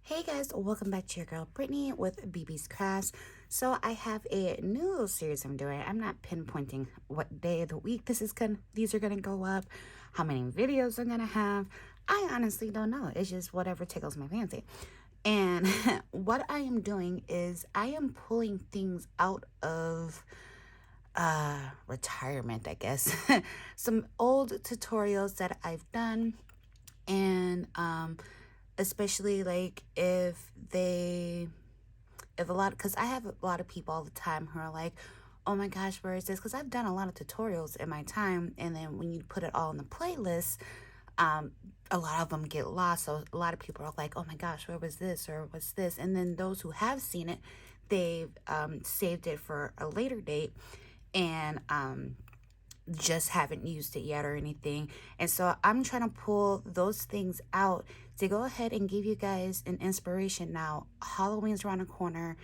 Hey guys, welcome back to your girl Brittany with BB's Crafts. So I have a new little series I'm doing. I'm not pinpointing what day of the week these are gonna go up, how many videos I'm gonna have. I honestly don't know. It's just whatever tickles my fancy. And what I am doing is I am pulling things out of retirement, I guess. Some old tutorials that I've done, and especially like if a lot, because I have a lot of people all the time who are like, oh my gosh, where is this? Because I've done a lot of tutorials in my time, and then when you put it all in the playlist, a lot of them get lost. So a lot of people are like, oh my gosh, where was this, or what's this? And then those who have seen it, they've saved it for a later date, and just haven't used it yet or anything. And so I'm trying to pull those things out to go ahead and give you guys an inspiration. Now Halloween's around the corner,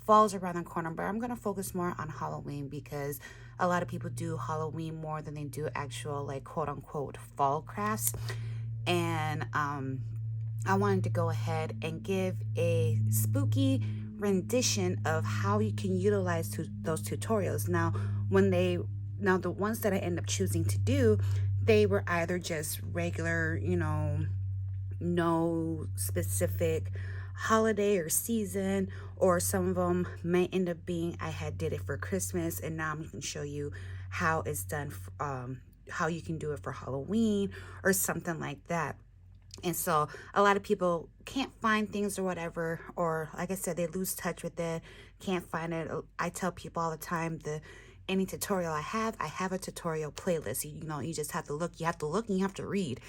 fall's around the corner, but I'm going to focus more on Halloween because a lot of people do Halloween more than they do actual, like, quote unquote fall crafts. And I wanted to go ahead and give a spooky rendition of how you can utilize those tutorials. Now the ones that I end up choosing to do, they were either just regular, no specific holiday or season, or some of them may end up being I had did it for Christmas, and now I'm going to show you how it's done, how you can do it for Halloween or something like that. And so a lot of people can't find things or whatever, or like I said, they lose touch with it, can't find it. I tell people all the time, any tutorial I have a tutorial playlist. You just have to look. You have to look and you have to read.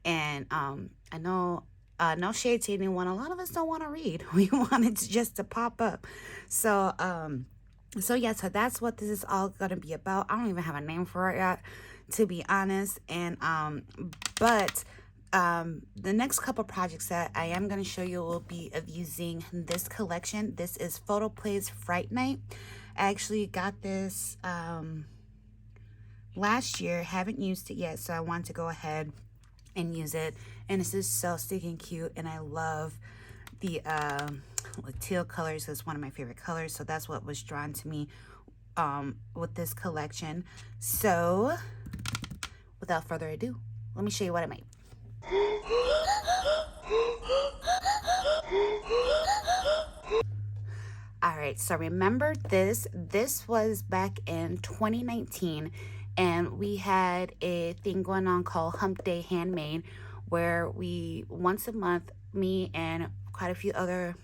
And I know, no shade to anyone. A lot of us don't want to read. We want it just to pop up. So yeah, so that's what this is all gonna be about. I don't even have a name for it yet, to be honest. And but the next couple projects that I am going to show you will be of using this collection. This is Photoplay's Fright Night. I actually got this last year, haven't used it yet, so I want to go ahead and use it. And this is so stinking cute, and I love the teal colors. Is one of my favorite colors, so that's what was drawn to me with this collection. So without further ado, let me show you what I made. All right, so remember this was back in 2019, and we had a thing going on called Hump Day Handmade, where we once a month, me and quite a few other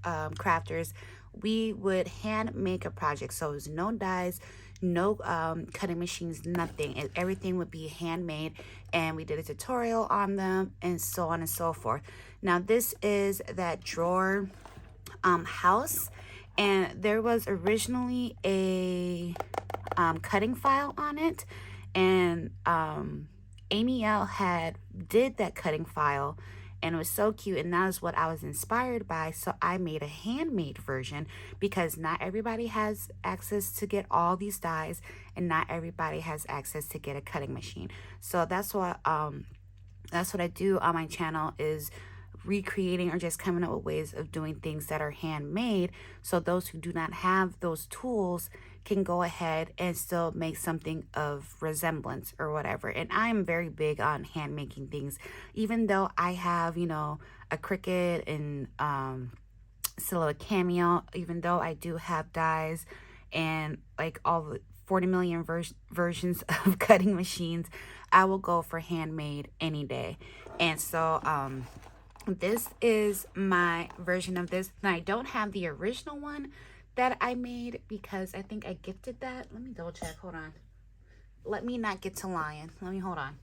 crafters, we would hand make a project. So it was no dies, no cutting machines, nothing. Everything would be handmade, and we did a tutorial on them and so on and so forth. Now this is that drawer house, and there was originally a cutting file on it, and Amy L did that cutting file, and it was so cute, and that is what I was inspired by. So I made a handmade version, because not everybody has access to get all these dies, and not everybody has access to get a cutting machine. So that's what I do on my channel, is recreating or just coming up with ways of doing things that are handmade, so those who do not have those tools can go ahead and still make something of resemblance or whatever. And I'm very big on hand making things, even though I have, a Cricut and Silhouette Cameo, even though I do have dies and like all the 40 million versions of cutting machines, I will go for handmade any day. And so this is my version of this. Now I don't have the original one that I made, because I think I gifted that. Let me double check. Hold on. Let me not get to lying. Hold on.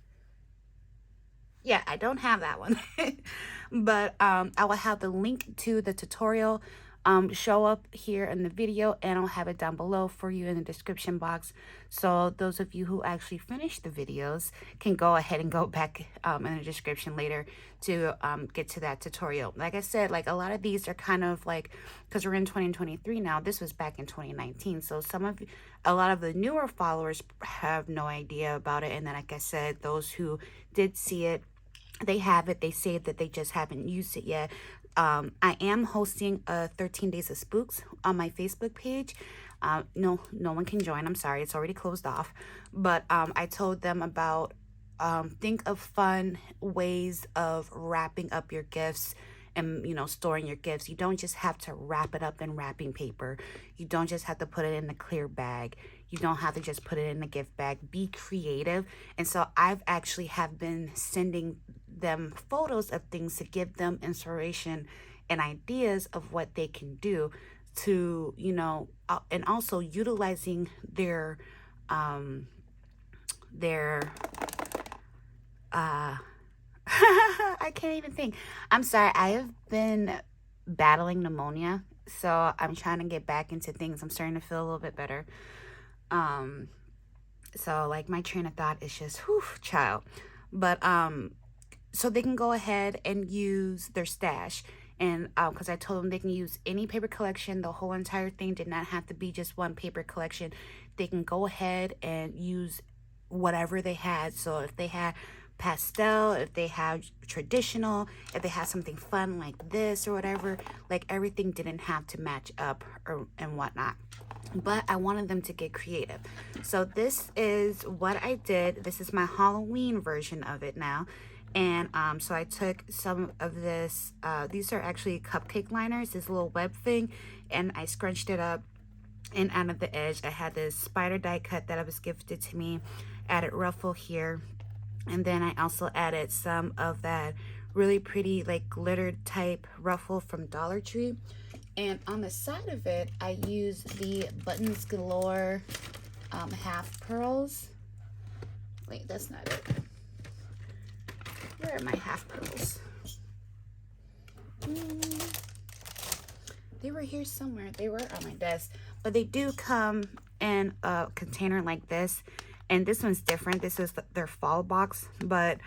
Yeah, I don't have that one. But I will have the link to the tutorial show up here in the video, and I'll have it down below for you in the description box, so those of you who actually finish the videos can go ahead and go back in the description later to get to that tutorial. Like I said, like a lot of these are kind of like, because we're in 2023 now, this was back in 2019, so a lot of the newer followers have no idea about it. And then, like I said, those who did see it, they have it, they say that they just haven't used it yet. I am hosting a 13 Days of Spooks on my Facebook page. No one can join. I'm sorry, it's already closed off. But I told them about think of fun ways of wrapping up your gifts and storing your gifts. You don't just have to wrap it up in wrapping paper. You don't just have to put it in a clear bag. You don't have to just put it in a gift bag. Be creative. And so I've actually have been sending them photos of things to give them inspiration and ideas of what they can do to and also utilizing their I can't even think. I'm sorry. I have been battling pneumonia, so I'm trying to get back into things. I'm starting to feel a little bit better. So like my train of thought is just whew, child. But so they can go ahead and use their stash. And because I told them they can use any paper collection, the whole entire thing did not have to be just one paper collection. They can go ahead and use whatever they had. So if they had pastel, if they have traditional, if they have something fun like this or whatever, like everything didn't have to match up and whatnot. But I wanted them to get creative. So this is what I did. This is my Halloween version of it now. And so I took some of this, these are actually cupcake liners, this little web thing, and I scrunched it up. And out of the edge, I had this spider die cut that was gifted to me, added ruffle here. And then I also added some of that really pretty like glittered type ruffle from Dollar Tree. And on the side of it, I used the Buttons Galore half pearls. Wait, that's not it. Where are my half pearls? They were here somewhere. They were on my desk. But they do come in a container like this. And this one's different. This is their fall box. But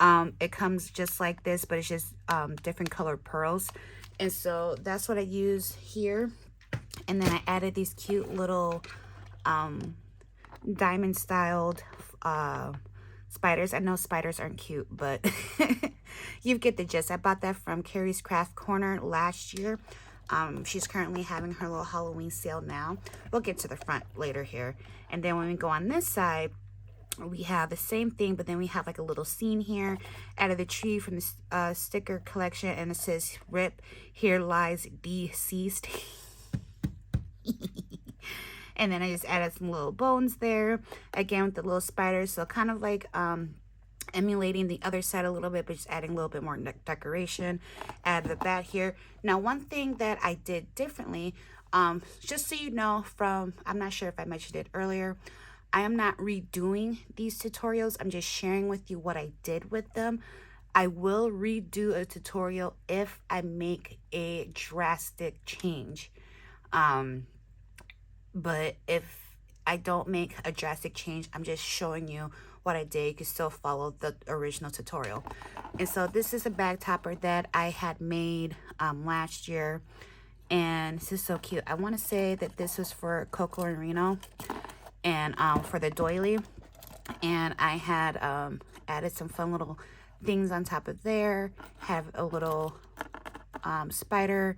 it comes just like this. But it's just different colored pearls. And so that's what I use here. And then I added these cute little diamond styled spiders. I know spiders aren't cute, but you get the gist. I bought that from Carrie's Craft Corner last year. She's currently having her little Halloween sale now. We'll get to the front later here. And then when we go on this side, we have the same thing, but then we have like a little scene here out of the tree from the sticker collection, and it says "Rip, here lies deceased." And then I just added some little bones there, again with the little spiders, so kind of like emulating the other side a little bit, but just adding a little bit more decoration. Add the bat here. Now, one thing that I did differently, just so you know, I'm not sure if I mentioned it earlier, I am not redoing these tutorials. I'm just sharing with you what I did with them. I will redo a tutorial if I make a drastic change. But if I don't make a drastic change, I'm just showing you what I did. You can still follow the original tutorial. And so this is a bag topper that I had made last year. And this is so cute. I want to say that this was for Coco and Reno. And for the doily, and I had added some fun little things on top of there. Have a little spider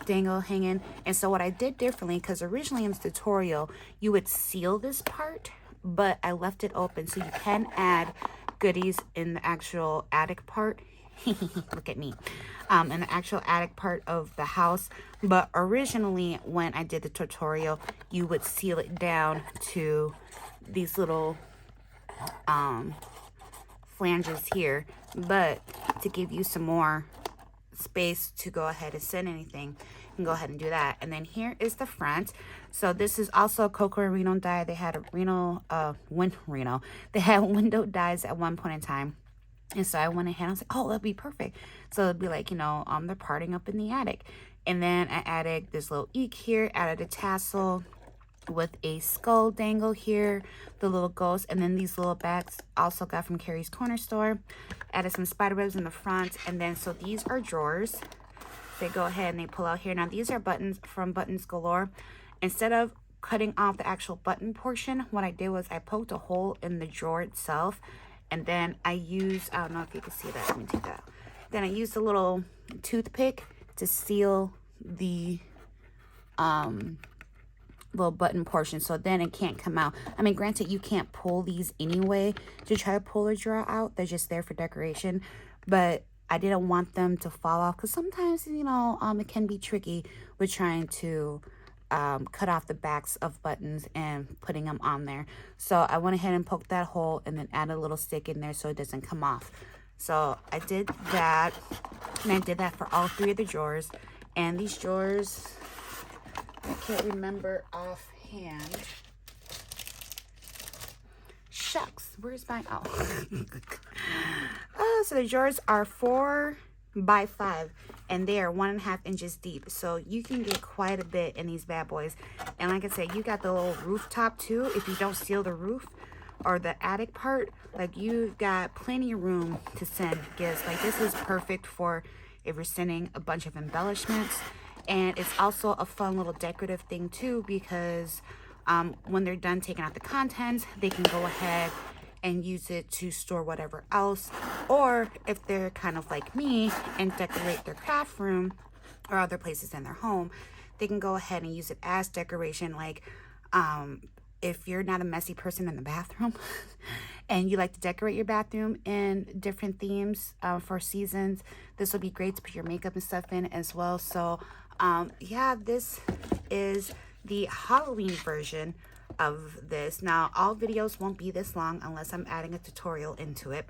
dangle hanging. And so what I did differently, because originally in the tutorial you would seal this part, but I left it open so you can add goodies in the actual attic part. Look at me. In the actual attic part of the house. But originally when I did the tutorial, you would seal it down to these little flanges here. But to give you some more space to go ahead and send anything, you can go ahead and do that. And then here is the front. So this is also a Coco and Reno die. They had a they had window dies at one point in time. And so I went ahead and I was like, oh, that'd be perfect. So it'd be like, they're partying up in the attic. And then I added this little eek here, added a tassel with a skull dangle here, the little ghost. And then these little bags also got from Carrie's Corner Store. Added some spider webs in the front. And then, so these are drawers. They go ahead and they pull out here. Now, these are buttons from Buttons Galore. Instead of cutting off the actual button portion, what I did was I poked a hole in the drawer itself. And then I used, I don't know if you can see that. Let me take that out. Then I used a little toothpick to seal the little button portion, so then it can't come out. I mean, granted, you can't pull these anyway to try to pull or draw out. They're just there for decoration, but I didn't want them to fall off because sometimes, you know, it can be tricky with trying to cut off the backs of buttons and putting them on there. So I went ahead and poked that hole and then added a little stick in there so it doesn't come off. So I did that, and I did that for all 3 of the drawers. And these drawers, I can't remember offhand. Shucks, where's my, oh, so the drawers are 4 by 5, and they are 1.5 inches deep, so you can get quite a bit in these bad boys. And like I said, you got the little rooftop too. If you don't seal the roof or the attic part, like, you've got plenty of room to send gifts. Like, this is perfect for if you're sending a bunch of embellishments. And it's also a fun little decorative thing too, because when they're done taking out the contents, they can go ahead and use it to store whatever else. Or if they're kind of like me and decorate their craft room or other places in their home, they can go ahead and use it as decoration. Like, if you're not a messy person in the bathroom and you like to decorate your bathroom in different themes for seasons, this will be great to put your makeup and stuff in as well. So yeah, this is the Halloween version of this. Now, all videos won't be this long unless I'm adding a tutorial into it,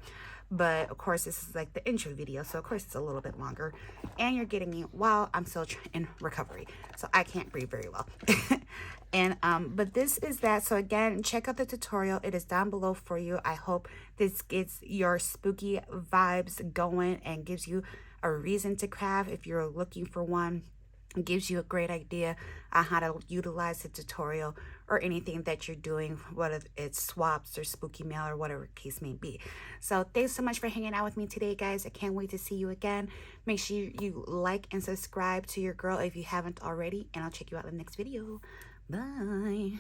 but of course this is like the intro video, so of course it's a little bit longer, and you're getting me while I'm still in recovery, so I can't breathe very well. And but this is that. So again, check out the tutorial. It is down below for you. I hope this gets your spooky vibes going and gives you a reason to craft if you're looking for one. It gives you a great idea on how to utilize the tutorial or anything that you're doing, whether it's swaps or spooky mail or whatever case may be. So thanks so much for hanging out with me today, guys. I can't wait to see you again. Make sure you like and subscribe to your girl if you haven't already, and I'll check you out in the next video. Bye.